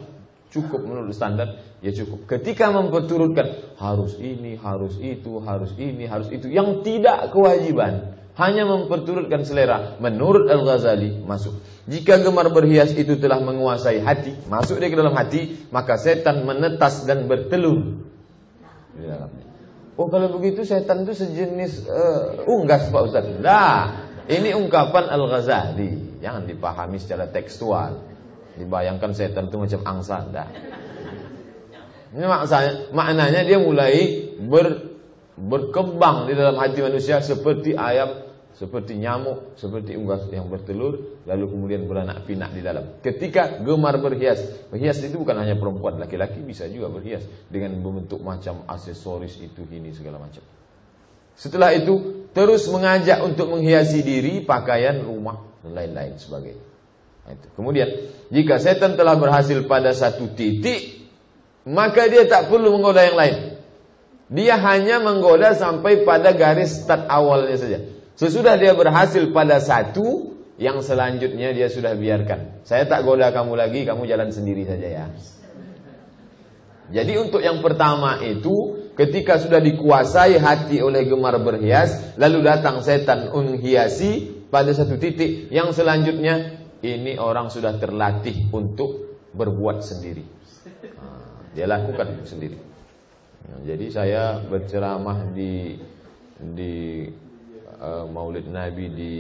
cukup menurut standar, ya cukup. Ketika memperturutkan harus ini, harus itu, harus ini, harus itu, yang tidak kewajiban, hanya memperturutkan selera, menurut Al-Ghazali masuk. Jika gemar berhias itu telah menguasai hati, masuk dia ke dalam hati, maka setan menetas dan bertelur di dalamnya. Oh kalau begitu setan itu sejenis unggas Pak Ustaz. Nah, ini ungkapan Al-Ghazali, jangan dipahami secara tekstual. Dibayangkan setan itu macam angsa, dah. Ini maknanya dia mulai berkembang di dalam hati manusia seperti ayam, seperti nyamuk, seperti unggas yang bertelur, lalu kemudian beranak pinak di dalam. Ketika gemar berhias, berhias itu bukan hanya perempuan, laki-laki bisa juga berhias dengan membentuk macam aksesoris itu ini segala macam. Setelah itu terus mengajak untuk menghiasi diri, pakaian, rumah dan lain-lain sebagainya. Kemudian jika setan telah berhasil pada satu titik, maka dia tak perlu menggoda yang lain. Dia hanya menggoda sampai pada garis start awalnya saja. Sesudah dia berhasil pada satu, yang selanjutnya dia sudah biarkan. Saya tak goda kamu lagi, kamu jalan sendiri saja ya. Jadi untuk yang pertama itu, ketika sudah dikuasai hati oleh gemar berhias, lalu datang setan menghiasi pada satu titik, yang selanjutnya ini orang sudah terlatih untuk berbuat sendiri. Dia lakukan sendiri. Jadi saya berceramah di Maulid Nabi di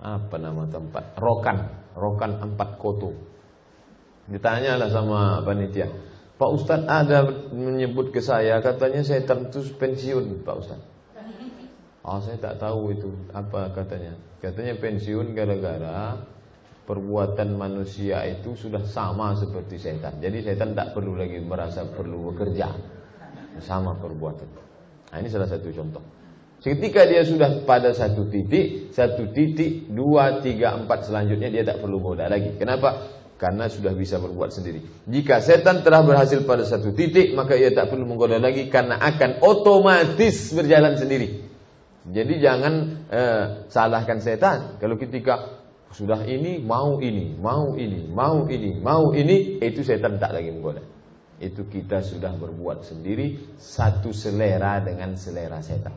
apa nama tempat? Rokan 4 Koto. Ditanyalah sama panitia, Pak Ustadz ada menyebut ke saya, katanya setan itu pensiun Pak Ustadz. Saya tak tahu itu apa katanya. Katanya pensiun gara-gara perbuatan manusia itu sudah sama seperti setan. Jadi setan tak perlu lagi merasa perlu bekerja, sama perbuatan. Nah, ini salah satu contoh. Ketika dia sudah pada satu titik, 2, 3, 4 selanjutnya dia tak perlu goda lagi. Kenapa? Karena sudah bisa berbuat sendiri. Jika setan telah berhasil pada satu titik, maka ia tak perlu menggoda lagi karena akan otomatis berjalan sendiri. Jadi jangan salahkan setan. Kalau ketika Sudah ini, mau ini, mau ini, mau ini, mau ini, itu setan tak lagi menggoda. Itu kita sudah berbuat sendiri satu selera dengan selera setan.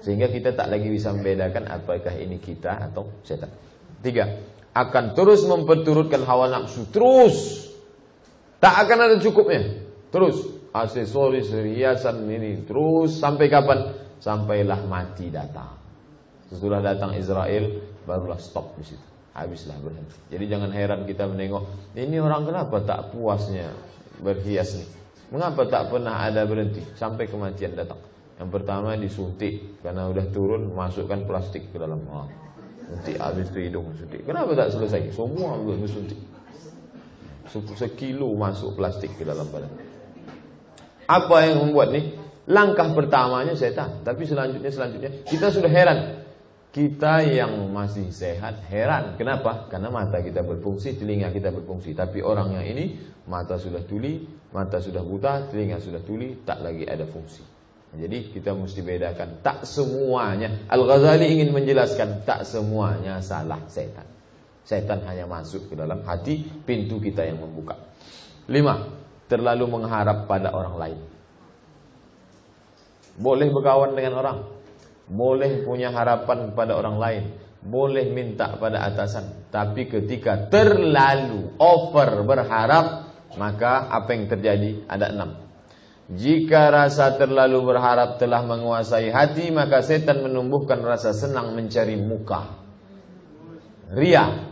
Sehingga kita tak lagi bisa membedakan apakah ini kita atau setan. 3. Akan terus memperturutkan hawa nafsu. Terus. Tak akan ada cukupnya. Terus. Aksesoris, hiasan ini. Terus sampai kapan? Sampailah mati datang. Sesudah datang Israel, barulah stop di situ. Habislah berhenti. Jadi jangan heran kita menengok, ini orang kenapa tak puasnya berhias nih? Mengapa tak pernah ada berhenti sampai kematian datang? Yang pertama disuntik, karena udah turun masukkan plastik ke dalam. Nanti habis itu hidung suntik. Kenapa tak selesai? Semua bersuntik. Sekilo masuk plastik ke dalam badan. Apa yang membuat nih? Langkah pertamanya setan, tapi selanjutnya kita sudah heran. Kita yang masih sehat heran. Kenapa? Karena mata kita berfungsi, telinga kita berfungsi. Tapi orang yang ini mata sudah tuli, mata sudah buta, telinga sudah tuli, tak lagi ada fungsi. Jadi kita mesti bedakan. Tak semuanya. Al-Ghazali ingin menjelaskan, tak semuanya salah setan. Setan hanya masuk ke dalam hati, pintu kita yang membuka. 5. Terlalu mengharap pada orang lain. Boleh berkawan dengan orang, boleh punya harapan pada orang lain, boleh minta pada atasan. Tapi ketika terlalu over berharap, maka apa yang terjadi? Ada 6. Jika rasa terlalu berharap telah menguasai hati, maka setan menumbuhkan rasa senang mencari muka, ria.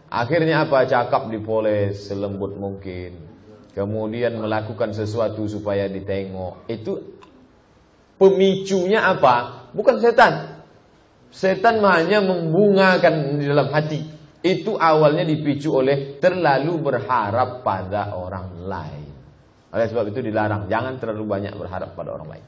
Akhirnya apa? Cakap dipoles selembut mungkin, kemudian melakukan sesuatu supaya ditengok. Itu pemicunya apa? Bukan setan. Setan hanya membungakan di dalam hati. Itu awalnya dipicu oleh terlalu berharap pada orang lain. Oleh sebab itu dilarang, jangan terlalu banyak berharap pada orang lain.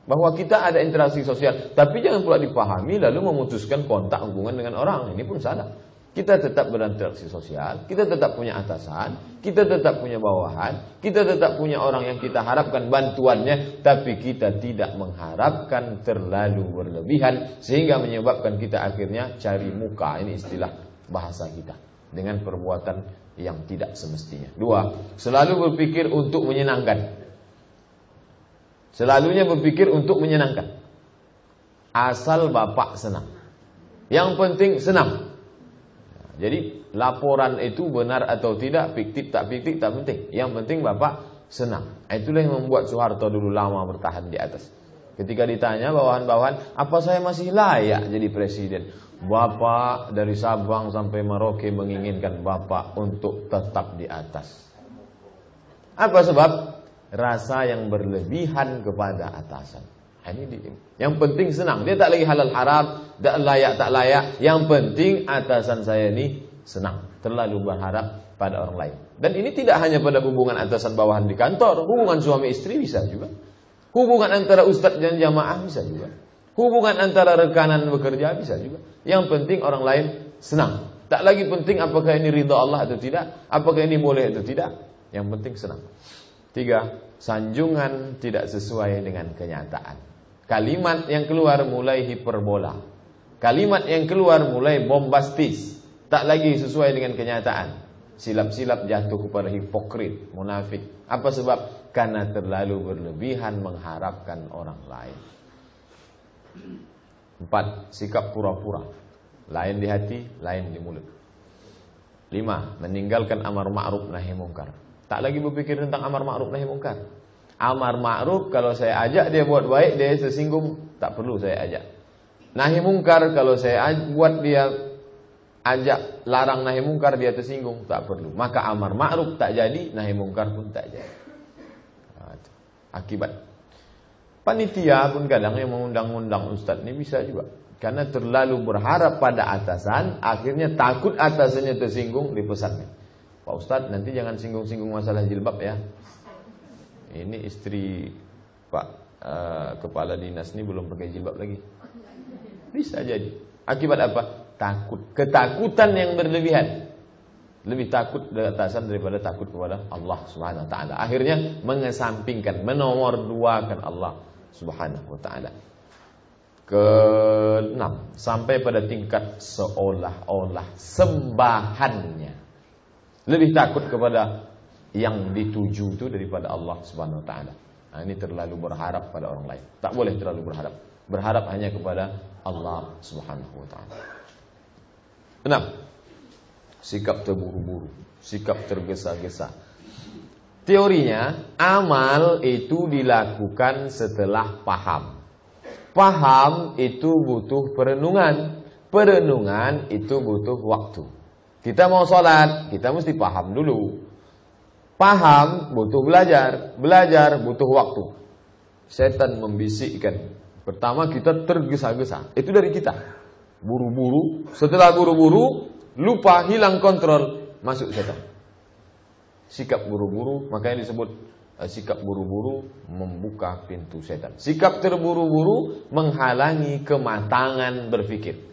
Bahwa kita ada interaksi sosial, tapi jangan pula dipahami lalu memutuskan kontak hubungan dengan orang. Ini pun salah. Kita tetap berinteraksi sosial, kita tetap punya atasan, kita tetap punya bawahan, kita tetap punya orang yang kita harapkan bantuannya, tapi kita tidak mengharapkan terlalu berlebihan sehingga menyebabkan kita akhirnya cari muka. Ini istilah bahasa kita, dengan perbuatan yang tidak semestinya. 2. Selalu berpikir untuk menyenangkan. Selalunya berpikir untuk menyenangkan. Asal bapak senang, yang penting senang. Jadi laporan itu benar atau tidak, fiktif tak penting. Yang penting bapak senang. Itulah yang membuat Soeharto dulu lama bertahan di atas. Ketika ditanya bawahan-bawahan, apa saya masih layak jadi presiden? Bapak dari Sabang sampai Merauke menginginkan bapak untuk tetap di atas. Apa sebab? Rasa yang berlebihan kepada atasan. Yang penting senang. Dia tak lagi halal haram, tak layak tak layak. Yang penting atasan saya ini senang. Terlalu berharap pada orang lain. Dan ini tidak hanya pada hubungan atasan bawahan di kantor. Hubungan suami istri bisa juga. Hubungan antara ustadz dan jamaah bisa juga. Hubungan antara rekanan bekerja bisa juga. Yang penting orang lain senang. Tak lagi penting apakah ini ridha Allah atau tidak, apakah ini boleh atau tidak. Yang penting senang. 3. Sanjungan tidak sesuai dengan kenyataan. Kalimat yang keluar mulai hiperbola. Kalimat yang keluar mulai bombastis. Tak lagi sesuai dengan kenyataan. Silap-silap jatuh kepada hipokrit, munafik. Apa sebab? Karena terlalu berlebihan mengharapkan orang lain. 4. Sikap pura-pura. Lain di hati, lain di mulut. 5. Meninggalkan amar ma'ruf nahi mungkar. Tak lagi berpikir tentang amar ma'ruf nahi mungkar. Amar ma'ruf kalau saya ajak dia buat baik, dia tersinggung, tak perlu saya ajak. Nahi mungkar kalau saya buat dia ajak larang nahi mungkar, dia tersinggung, tak perlu. Maka amar ma'ruf tak jadi, nahi mungkar pun tak jadi. Akibat. Panitia pun kadang yang mengundang-undang ustaz ini bisa juga. Karena terlalu berharap pada atasan, akhirnya takut atasannya tersinggung, dipesankan. Pak Ustaz, nanti jangan singgung-singgung masalah jilbab ya. Ini istri Pak kepala dinas ini belum pakai jilbab lagi. Bisa jadi. Akibat apa? Takut. Ketakutan yang berlebihan. Lebih takut dari atasan daripada takut kepada Allah Subhanahu wa taala. Akhirnya mengesampingkan, menomorduakan Allah Subhanahu wa taala. Keenam, sampai pada tingkat seolah-olah sembahannya lebih takut kepada yang dituju itu daripada Allah Subhanahu wa taala. Nah, ini terlalu berharap pada orang lain. Tak boleh terlalu berharap. Berharap hanya kepada Allah Subhanahu wa taala. 6. Sikap terburu-buru, sikap tergesa-gesa. Teorinya, amal itu dilakukan setelah paham. Paham itu butuh perenungan. Perenungan itu butuh waktu. Kita mau sholat, kita mesti paham dulu. Paham butuh belajar. Belajar butuh waktu. Setan membisikkan. Pertama kita tergesa-gesa. Itu dari kita. Buru-buru. Setelah buru-buru, lupa, hilang kontrol, masuk setan. Sikap buru-buru, makanya disebut sikap buru-buru membuka pintu setan. Sikap terburu-buru menghalangi kematangan berpikir.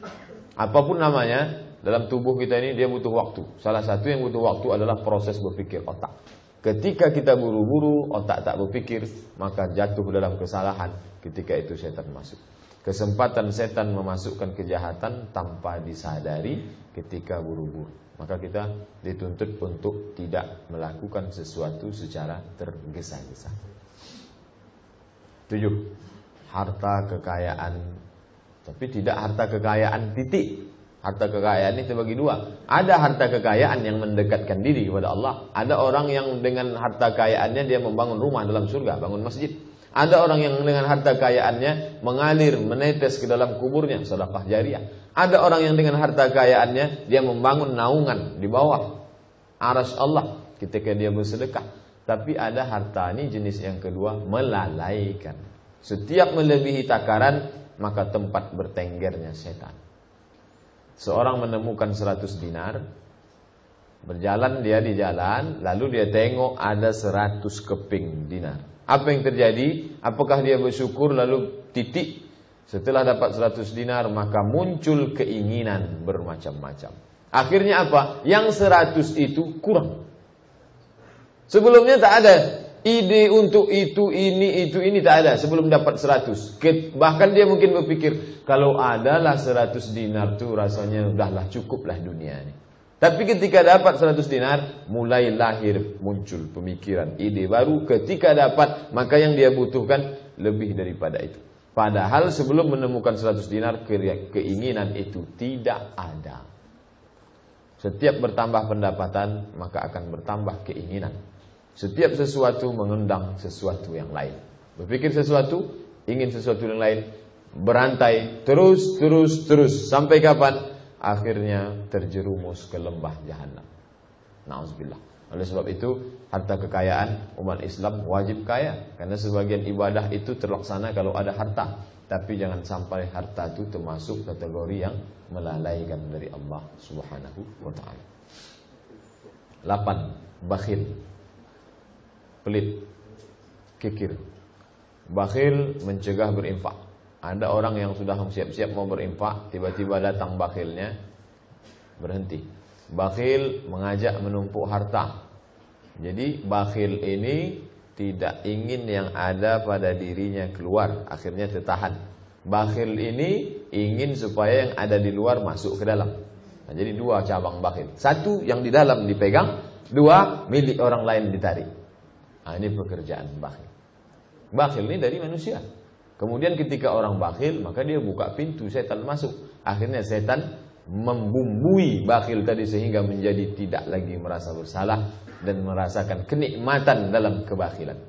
Apapun namanya, dalam tubuh kita ini dia butuh waktu. Salah satu yang butuh waktu adalah proses berpikir otak. Ketika kita buru-buru, otak tak berpikir, maka jatuh dalam kesalahan. Ketika itu setan masuk. Kesempatan setan memasukkan kejahatan tanpa disadari ketika buru-buru. Maka kita dituntut untuk tidak melakukan sesuatu secara tergesa-gesa. 7. Harta kekayaan. Tapi tidak harta kekayaan titik. Harta kekayaan ini terbagi dua. Ada harta kekayaan yang mendekatkan diri kepada Allah. Ada orang yang dengan harta kekayaannya dia membangun rumah dalam surga, bangun masjid. Ada orang yang dengan harta kekayaannya mengalir, menetes ke dalam kuburnya, sedekah jariah. Ada orang yang dengan harta kekayaannya dia membangun naungan di bawah arsy Allah ketika dia bersedekah. Tapi ada harta ini jenis yang kedua, melalaikan. Setiap melebihi takaran maka tempat bertenggernya setan. Seorang menemukan 100 dinar, berjalan dia di jalan, lalu dia tengok ada 100 keping dinar. Apa yang terjadi? Apakah dia bersyukur lalu titik? Setelah dapat 100 dinar maka muncul keinginan bermacam-macam. Akhirnya apa? Yang 100 itu kurang. Sebelumnya tak ada ide untuk itu, ini tak ada. Sebelum dapat 100. Bahkan dia mungkin berpikir, kalau adalah 100 dinar tuh rasanya udahlah cukuplah dunia ini. Tapi ketika dapat 100 dinar, mulai lahir muncul pemikiran, ide baru. Ketika dapat, maka yang dia butuhkan lebih daripada itu. Padahal sebelum menemukan 100 dinar, keinginan itu tidak ada. Setiap bertambah pendapatan, maka akan bertambah keinginan. Setiap sesuatu mengundang sesuatu yang lain. Berpikir sesuatu, ingin sesuatu yang lain, berantai, terus. Sampai kapan? Akhirnya terjerumus ke lembah jahanam. Na'udzubillah. Oleh sebab itu, harta kekayaan umat Islam wajib kaya. Karena sebagian ibadah itu terlaksana kalau ada harta. Tapi jangan sampai harta itu termasuk kategori yang melalaikan dari Allah Subhanahu wa ta'ala. 8. Bakhil. Pelit. Kikir. Bakhil mencegah berinfak. Ada orang yang sudah siap-siap mau berinfak, tiba-tiba datang bakhilnya, berhenti. Bakhil mengajak menumpuk harta. Jadi bakhil ini tidak ingin yang ada pada dirinya keluar, akhirnya tertahan. Bakhil ini ingin supaya yang ada di luar masuk ke dalam. Nah, jadi dua cabang bakhil. Satu yang di dalam dipegang, dua milik orang lain ditarik. Nah, ini pekerjaan bakhil. Bakhil ini dari manusia. Kemudian ketika orang bakhil, maka dia buka pintu setan masuk. Akhirnya setan membumbui bakhil tadi sehingga menjadi tidak lagi merasa bersalah dan merasakan kenikmatan dalam kebakhilan.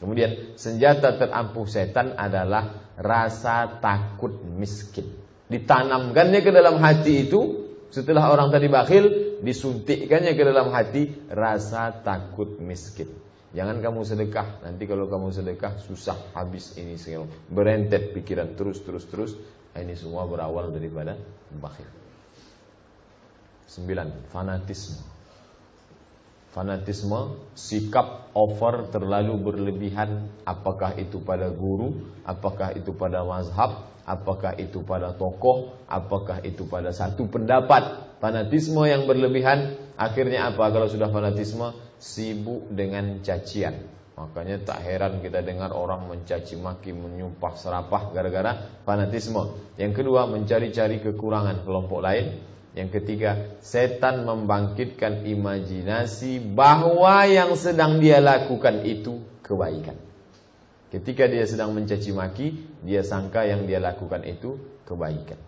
Kemudian senjata terampuh setan adalah rasa takut miskin. Ditanamkannya ke dalam hati itu, setelah orang tadi bakhil, disuntikkannya ke dalam hati rasa takut miskin. Jangan kamu sedekah, nanti kalau kamu sedekah susah habis ini segala. Berentet pikiran terus. Ini semua berawal daripada bakhil. 9. Fanatisme. Fanatisme, sikap over terlalu berlebihan. Apakah itu pada guru, apakah itu pada mazhab, apakah itu pada tokoh, apakah itu pada satu pendapat. Fanatisme yang berlebihan, akhirnya apa kalau sudah fanatisme? Sibuk dengan cacian. Makanya tak heran kita dengar orang mencaci maki, menyumpah serapah gara-gara fanatisme. Yang kedua, mencari-cari kekurangan kelompok lain. Yang ketiga, setan membangkitkan imajinasi bahwa yang sedang dia lakukan itu kebaikan. Ketika dia sedang mencaci maki, dia sangka yang dia lakukan itu kebaikan.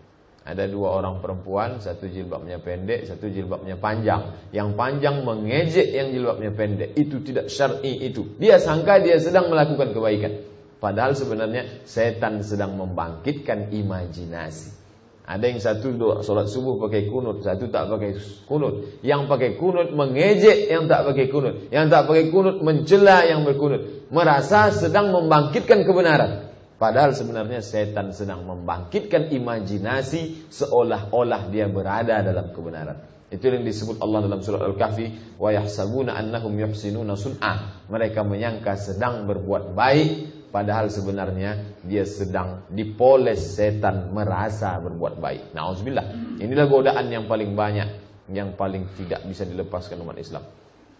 Ada dua orang perempuan, satu jilbabnya pendek, satu jilbabnya panjang. Yang panjang mengejek yang jilbabnya pendek. Itu tidak syar'i itu. Dia sangka dia sedang melakukan kebaikan. Padahal sebenarnya setan sedang membangkitkan imajinasi. Ada yang satu solat subuh pakai kunut, satu tak pakai kunut. Yang pakai kunut mengejek yang tak pakai kunut. Yang tak pakai kunut mencela yang berkunut. Merasa sedang membangkitkan kebenaran. Padahal sebenarnya setan sedang membangkitkan imajinasi seolah-olah dia berada dalam kebenaran. Itu yang disebut Allah dalam surat Al-Kahfi, wa yahsabuna annahum yuhsinuna sun'ah. Mereka menyangka sedang berbuat baik, padahal sebenarnya dia sedang dipoles setan merasa berbuat baik. Na'udzubillah. Inilah godaan yang paling banyak, yang paling tidak bisa dilepaskan umat Islam.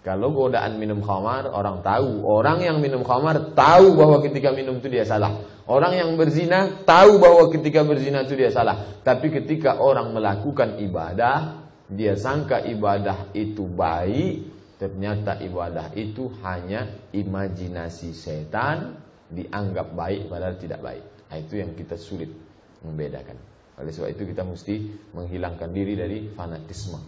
Kalau godaan minum khamar, orang tahu. Orang yang minum khamar tahu bahwa ketika minum itu dia salah. Orang yang berzina tahu bahwa ketika berzina itu dia salah. Tapi ketika orang melakukan ibadah, dia sangka ibadah itu baik. Ternyata ibadah itu hanya imajinasi setan, dianggap baik padahal tidak baik. Nah, itu yang kita sulit membedakan. Oleh sebab itu kita mesti menghilangkan diri dari fanatisme.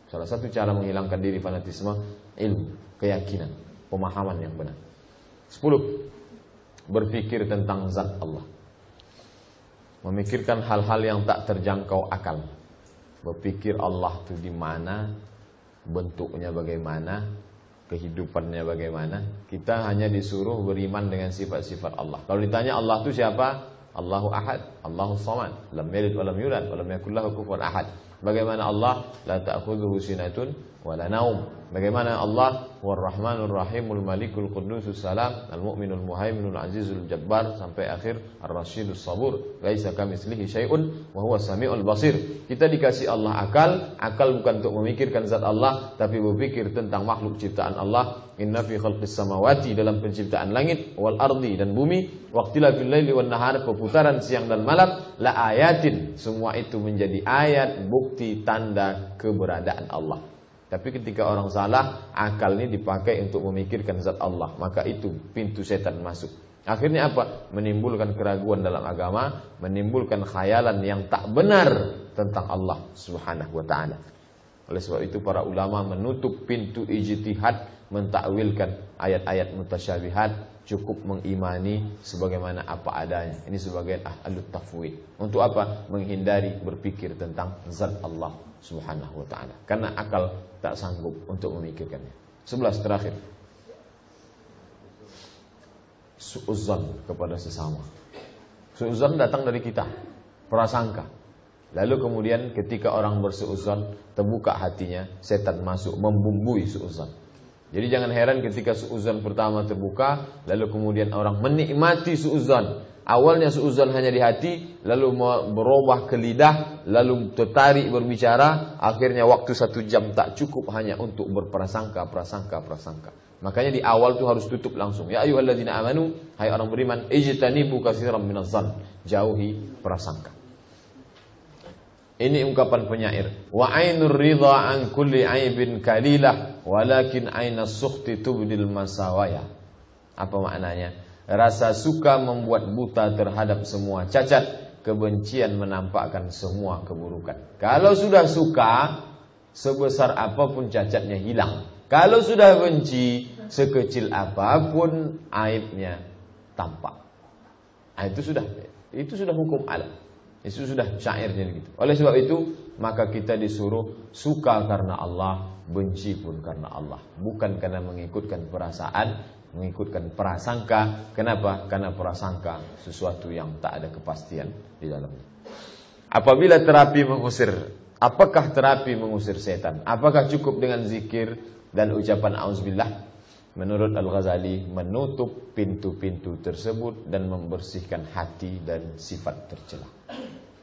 Salah satu cara menghilangkan diri fanatisme, ilmu, keyakinan, pemahaman yang benar. 10. Berpikir tentang zat Allah. Memikirkan hal-hal yang tak terjangkau akal. Berpikir Allah itu di mana, bentuknya bagaimana, kehidupannya bagaimana. Kita hanya disuruh beriman dengan sifat-sifat Allah. Kalau ditanya Allah itu siapa? Allahu Ahad, Allahu Samad, lam yalid wa lam yulad wa lam yakul lahu kufuwan ahad. Bagaimana Allah? La ta'khudhuhu sinatun wa la naum. Bagaimana Allah? War-Rahmanur Rahimul Malikul Qudusus Salam, Al-Mu'minul Muhaiminul Azizul Jabbar sampai akhir Ar-Rasyidus Sabur. Laisa kamitslihi syai'un wa huwas samiul basir. Kita dikasih Allah akal, akal bukan untuk memikirkan zat Allah, tapi berpikir tentang makhluk ciptaan Allah. Inna fi khalqis samawati, dalam penciptaan langit, wal ardi, dan bumi, waqtilafil laili wan nahar, perputaran siang dan malam, la ayatin, semua itu menjadi ayat, bukti, tanda keberadaan Allah. Tapi ketika orang salah, akal ini dipakai untuk memikirkan zat Allah, maka itu pintu setan masuk. Akhirnya apa? Menimbulkan keraguan dalam agama, menimbulkan khayalan yang tak benar tentang Allah Subhanahu wa ta'ala. Oleh sebab itu para ulama menutup pintu ijtihad, mentakwilkan ayat-ayat mutasyabihat, cukup mengimani sebagaimana apa adanya. Ini sebagian ahlut tafwid. Untuk apa? Menghindari berpikir tentang zat Allah Subhanahu wa ta'ala, karena akal tak sanggup untuk memikirkannya. 11 terakhir, su'uzzan kepada sesama. Su'uzzan datang dari kita, prasangka. Lalu kemudian ketika orang bersu'uzzan, terbuka hatinya, setan masuk membumbui su'uzzan. Jadi jangan heran ketika su'uzzan pertama terbuka, lalu kemudian orang menikmati su'uzzan. Awalnya su'uzzan hanya di hati, lalu berubah ke lidah, lalu tertarik berbicara. Akhirnya waktu 1 jam tak cukup hanya untuk berprasangka, prasangka. Makanya di awal itu harus tutup langsung. Ya ayyuhalladzina amanu, hai orang beriman, ijtanibu katsiran minadh-dhann, jauhi prasangka. Ini ungkapan penyair. Wa ainur ridha an kulli aibin kalilah, walakin ainas sukhti tubdil masawaya. Apa maknanya? Rasa suka membuat buta terhadap semua cacat, kebencian menampakkan semua keburukan. Kalau sudah suka, sebesar apapun cacatnya hilang. Kalau sudah benci, sekecil apapun aibnya tampak. Nah, itu sudah hukum alam. Itu sudah syairnya gitu. Oleh sebab itu, maka kita disuruh suka karena Allah, benci pun karena Allah. Bukan karena mengikutkan perasaan, mengikutkan prasangka. Kenapa? Karena prasangka sesuatu yang tak ada kepastian di dalamnya. Apabila terapi mengusir, apakah terapi mengusir setan? Apakah cukup dengan zikir dan ucapan auzubillah? Menurut Al-Ghazali, menutup pintu-pintu tersebut dan membersihkan hati dan sifat tercela.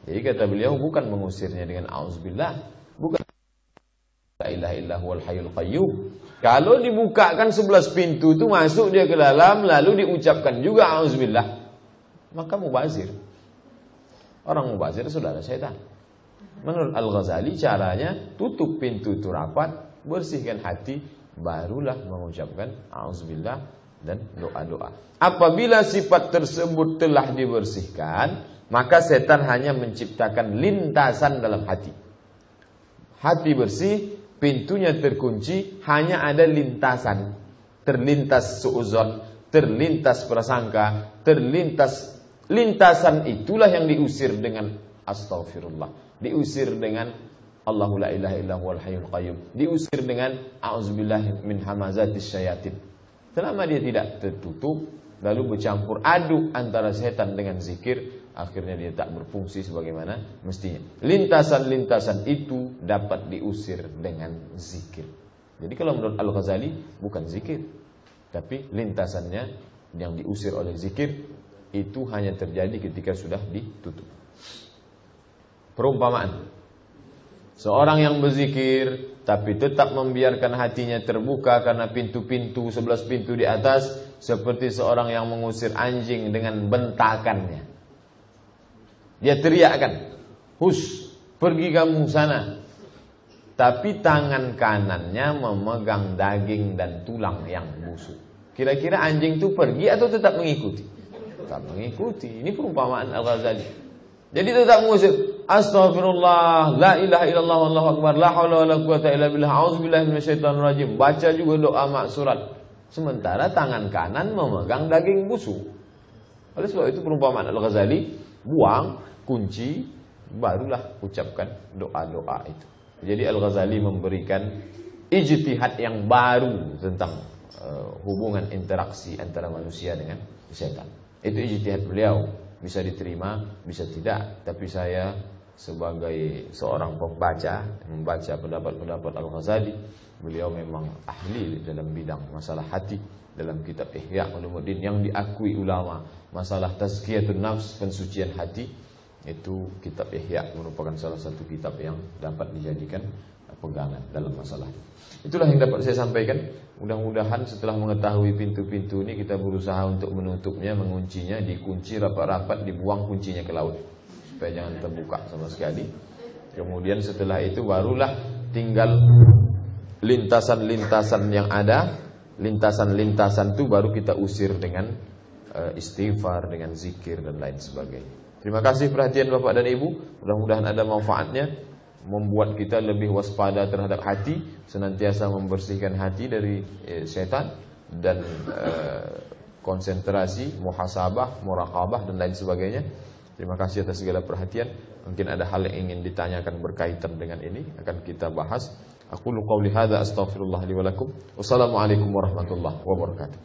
Jadi kata beliau, bukan mengusirnya dengan auzubillah, bukan la ilaha illa huwal hayyul qayyum. Kalau dibukakan 11 pintu itu masuk dia ke dalam, lalu diucapkan juga auzubillah, maka mubazir. Orang mubazir saudara setan. Menurut Al-Ghazali caranya tutup pintu itu rapat, bersihkan hati, barulah mengucapkan auzubillah dan doa-doa. Apabila sifat tersebut telah dibersihkan, maka setan hanya menciptakan lintasan dalam hati. Hati bersih, pintunya terkunci, hanya ada lintasan. Terlintas suuzon, terlintas prasangka, lintasan itulah yang diusir dengan astaghfirullah, diusir dengan Allahu la ilaha illa huwal hayyul qayyum, diusir dengan a'udzubillahi min hamazatis syayatin. Selama dia tidak tertutup, lalu bercampur aduk antara setan dengan zikir, akhirnya dia tak berfungsi sebagaimana mestinya. Lintasan-lintasan itu dapat diusir dengan zikir. Jadi kalau menurut Al-Ghazali bukan zikir, tapi lintasannya yang diusir oleh zikir itu hanya terjadi ketika sudah ditutup. Perumpamaan, seorang yang berzikir tapi tetap membiarkan hatinya terbuka karena pintu-pintu 11 pintu di atas, seperti seorang yang mengusir anjing dengan bentakannya. Dia teriakkan, "Hus, pergi kamu sana." Tapi tangan kanannya memegang daging dan tulang yang busuk. Kira-kira anjing itu pergi atau tetap mengikuti? Tetap mengikuti. Ini perumpamaan Al-Ghazali. Jadi tetap mengusir, astagfirullah, la ilaha illallah, wallahu akbar, la haula wala quwata illa billah, auzubillahi minasyaitonir rajim. Baca juga doa maksurat. Sementara tangan kanan memegang daging busuk. Oleh sebab itu perumpamaan Al-Ghazali, buang kunci, barulah ucapkan doa-doa itu. Jadi Al-Ghazali memberikan ijtihad yang baru tentang hubungan interaksi antara manusia dengan setan. Itu ijtihad beliau. Bisa diterima, bisa tidak. Tapi saya sebagai seorang pembaca, membaca pendapat-pendapat Al-Ghazali, beliau memang ahli dalam bidang masalah hati. Dalam kitab Ihya Ulumuddin yang diakui ulama, masalah tazkiyatun nafs, pensucian hati, itu kitab Ihya merupakan salah satu kitab yang dapat dijadikan pegangan dalam masalah. Itulah yang dapat saya sampaikan. Mudah-mudahan setelah mengetahui pintu-pintu ini, kita berusaha untuk menutupnya, menguncinya, dikunci rapat-rapat, dibuang kuncinya ke laut supaya jangan terbuka sama sekali. Kemudian setelah itu barulah tinggal lintasan-lintasan yang ada. Lintasan-lintasan itu baru kita usir dengan istighfar, dengan zikir dan lain sebagainya. Terima kasih perhatian Bapak dan Ibu. Mudah-mudahan ada manfaatnya, membuat kita lebih waspada terhadap hati, senantiasa membersihkan hati dari setan, dan konsentrasi, muhasabah, muraqabah dan lain sebagainya. Terima kasih atas segala perhatian. Mungkin ada hal yang ingin ditanyakan berkaitan dengan ini, akan kita bahas. Aqulu qouli hadza astaghfirullah li wa lakum. Wassalamualaikum warahmatullahi wabarakatuh.